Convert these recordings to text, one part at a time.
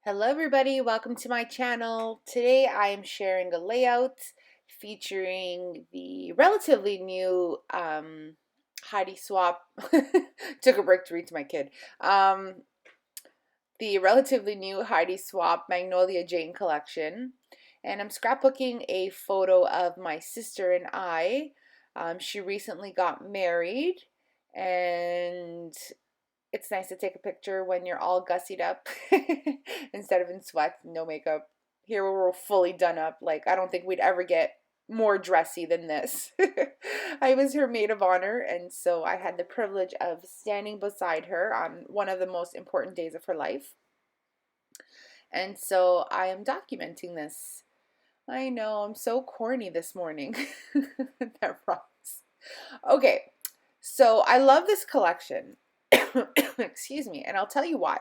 Hello everybody, welcome to my channel. Today I am sharing a layout featuring the relatively new Heidi Swap. Took a break to read to my kid. The relatively new Heidi Swap Magnolia Jane collection. And I'm scrapbooking a photo of my sister and I. She recently got married, and it's nice to take a picture when you're all gussied up instead of in sweats, no makeup. Here we're fully done up. Like, I don't think we'd ever get more dressy than this. I was her maid of honor, and so I had the privilege of standing beside her on one of the most important days of her life. And so I am documenting this. I know, I'm so corny this morning. That rocks. Okay, so I love this collection. Excuse me, and I'll tell you why.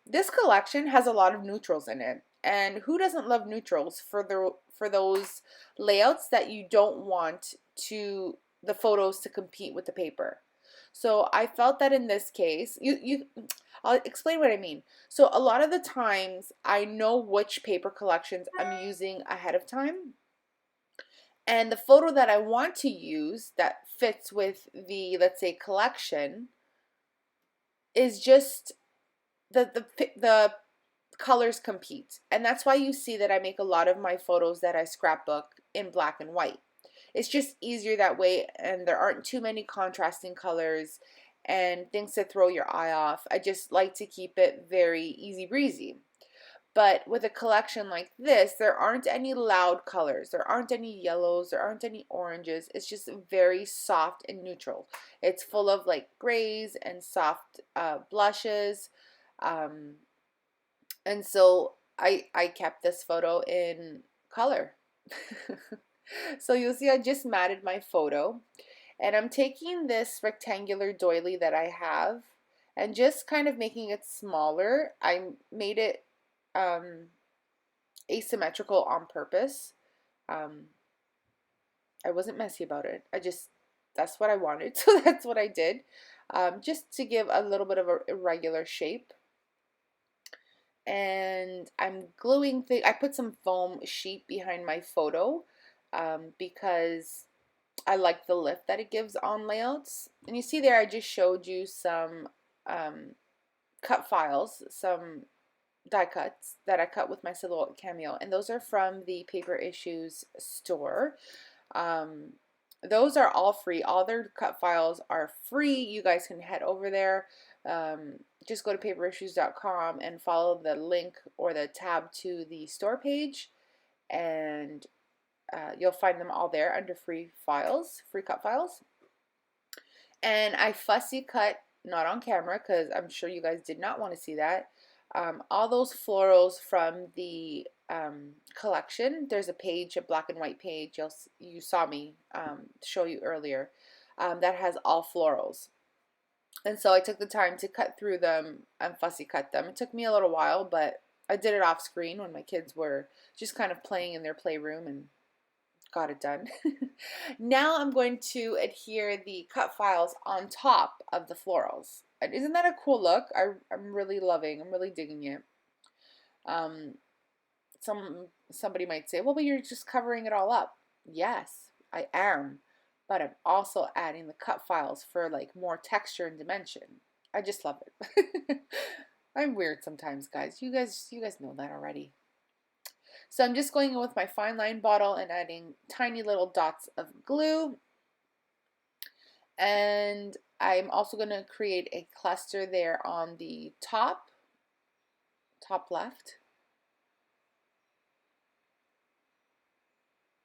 This collection has a lot of neutrals in it, and who doesn't love neutrals for those layouts that you don't want the photos to compete with the paper. So I felt that in this case, I'll explain what I mean. So a lot of the times I know which paper collections I'm using ahead of time, and the photo that I want to use that fits with the, let's say, collection is just the colors compete. And that's why you see that I make a lot of my photos that I scrapbook in black and white. It's just easier that way, and there aren't too many contrasting colors and things to throw your eye off. I just like to keep it very easy breezy. But with a collection like this, there aren't any loud colors. There aren't any yellows. There aren't any oranges. It's just very soft and neutral. It's full of like grays and soft blushes. Um, and so I kept this photo in color. So you'll see I just matted my photo. And I'm taking this rectangular doily that I have and just kind of making it smaller. I made it um, asymmetrical on purpose. Um, I wasn't messy about it. That's what I wanted, so that's what I did. Just to give a little bit of a irregular shape. And I'm gluing I put some foam sheet behind my photo because I like the lift that it gives on layouts. And you see there, I just showed you some cut files, some die cuts that I cut with my Silhouette Cameo, and those are from the Paper Issues store. Um, those are all free. All their cut files are free. You guys can head over there. Just go to paperissues.com and follow the link or the tab to the store page, and you'll find them all there under free files, free cut files. And I fussy cut, not on camera because I'm sure you guys did not want to see that, all those florals from the collection. There's a page, a black and white page, you saw me show you earlier, that has all florals. And so I took the time to cut through them and fussy cut them. It took me a little while, but I did it off screen when my kids were just kind of playing in their playroom and got it done. Now I'm going to adhere the cut files on top of the florals. And isn't that a cool look? I'm really I'm really digging it. Um, somebody might say, well, but you're just covering it all up. Yes, I am. But I'm also adding the cut files for like more texture and dimension. I just love it. I'm weird sometimes, guys. You guys know that already. So I'm just going in with my fine line bottle and adding tiny little dots of glue. And I'm also going to create a cluster there on the top left.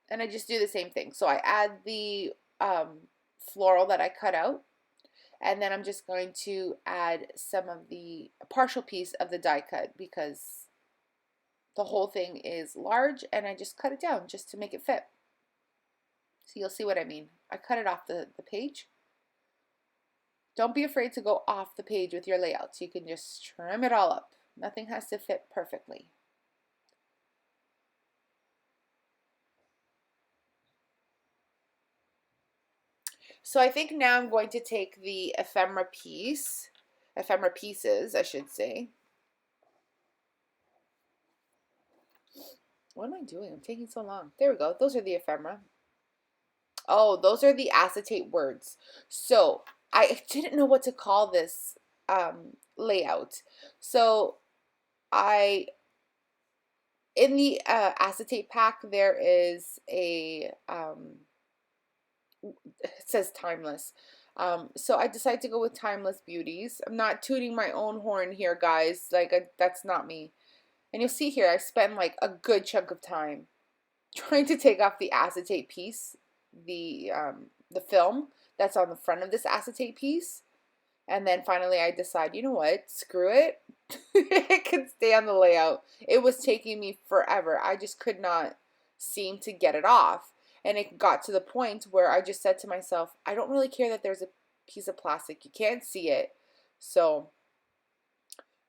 And I just do the same thing. So I add the floral that I cut out, and then I'm just going to add some of the partial piece of the die cut because the whole thing is large, and I just cut it down just to make it fit. So you'll see what I mean. I cut it off the page. Don't be afraid to go off the page with your layouts. You can just trim it all up. Nothing has to fit perfectly. So I think now I'm going to take the ephemera pieces, I should say, What am I doing? I'm taking so long. There we go. Those are the ephemera. Oh, those are the acetate words. So I didn't know what to call this layout. So I in the acetate pack there is a it says timeless. So I decided to go with timeless beauties. I'm not tooting my own horn here, guys. Like that's not me. And you'll see here I spent like a good chunk of time trying to take off the acetate piece, the film that's on the front of this acetate piece. And then finally I decide, you know what, screw it. It can stay on the layout. It was taking me forever. I just could not seem to get it off. And it got to the point where I just said to myself, I don't really care that there's a piece of plastic. You can't see it. So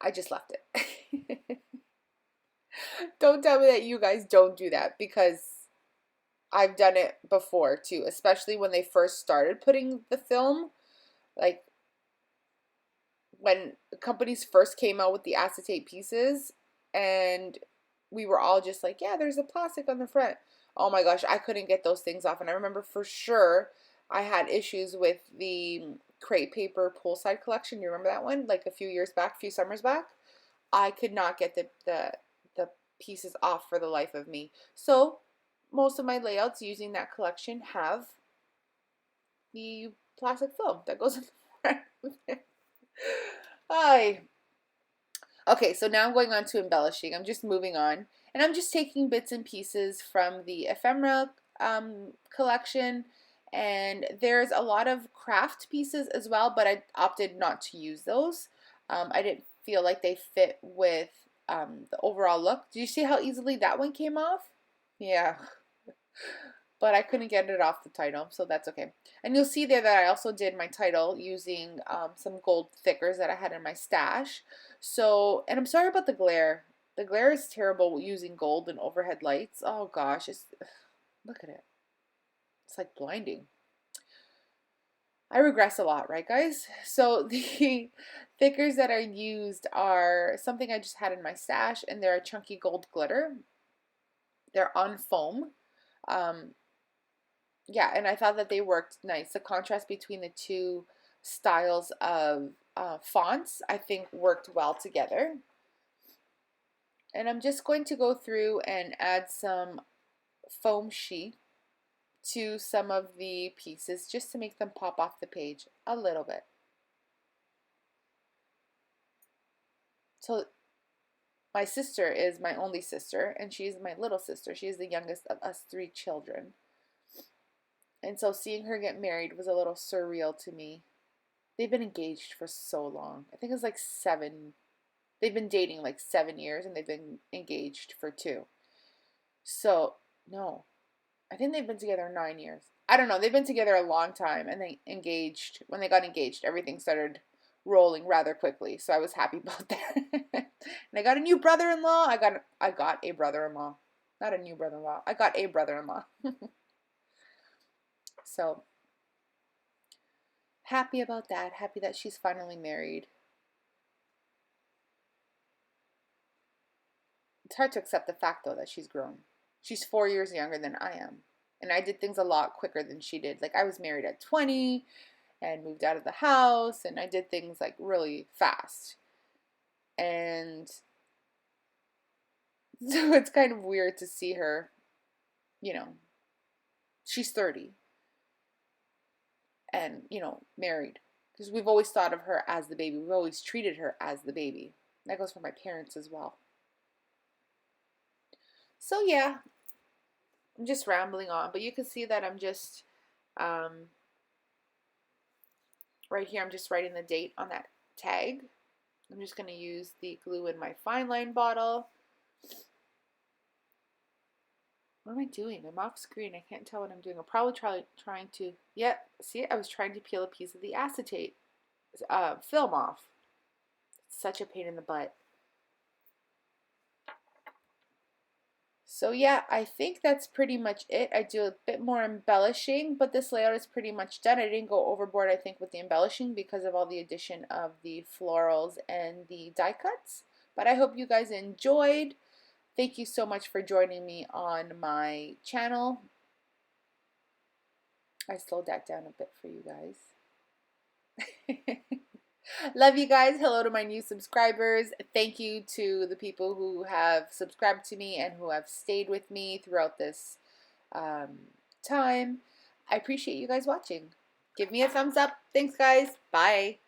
I just left it. Don't tell me that you guys don't do that, because I've done it before too, especially when they first started putting the film. Like when companies first came out with the acetate pieces, and we were all just like, yeah, there's a plastic on the front. Oh my gosh, I couldn't get those things off. And I remember for sure I had issues with the crepe paper poolside collection. You remember that one? Like a few years back, a few summers back? I could not get the pieces off for the life of me. So most of my layouts using that collection have the plastic film that goes in the front of it. Ay. Okay, so now I'm going on to embellishing. I'm just moving on. And I'm just taking bits and pieces from the ephemera collection. And there's a lot of craft pieces as well, but I opted not to use those. I didn't feel like they fit with the overall look. Did you see how easily that one came off? Yeah. But I couldn't get it off the title, so that's okay. And you'll see there that I also did my title using some gold thickers that I had in my stash. So, and I'm sorry about the glare. The glare is terrible using gold and overhead lights. Oh gosh, look at it. It's like blinding. I regress a lot, right guys? So the thickers that I used are something I just had in my stash, and they're a chunky gold glitter. They're on foam. Um, yeah, and I thought that they worked nice. The contrast between the two styles of fonts, I think, worked well together. And I'm just going to go through and add some foam sheet to some of the pieces just to make them pop off the page a little bit. So my sister is my only sister, and she's my little sister. She is the youngest of us 3 children. And so seeing her get married was a little surreal to me. They've been engaged for so long. I think it was like 7. They've been dating like 7 years, and they've been engaged for 2. So, no. I think they've been together 9 years. I don't know. They've been together a long time, and they engaged. When they got engaged, everything started rolling rather quickly. So I was happy about that. And I got a new brother-in-law. I got a brother-in-law. Not a new brother-in-law. I got a brother-in-law. So happy about that. Happy that she's finally married. It's hard to accept the fact, though, that she's grown. She's 4 years younger than I am. And I did things a lot quicker than she did. Like, I was married at 20 and moved out of the house, and I did things like really fast. And so it's kind of weird to see her, she's 30 and, married. Because we've always thought of her as the baby. We've always treated her as the baby. That goes for my parents as well. So yeah, I'm just rambling on, but you can see that I'm just, right here, I'm just writing the date on that tag. I'm just going to use the glue in my fine line bottle. What am I doing? I'm off screen. I can't tell what I'm doing. I'm probably trying to, see, I was trying to peel a piece of the acetate film off. It's such a pain in the butt. So yeah, I think that's pretty much it. I do a bit more embellishing, but this layout is pretty much done. I didn't go overboard, I think, with the embellishing because of all the addition of the florals and the die cuts. But I hope you guys enjoyed. Thank you so much for joining me on my channel. I slowed that down a bit for you guys. Love you guys. Hello to my new subscribers. Thank you to the people who have subscribed to me and who have stayed with me throughout this time. I appreciate you guys watching. Give me a thumbs up. Thanks, guys. Bye.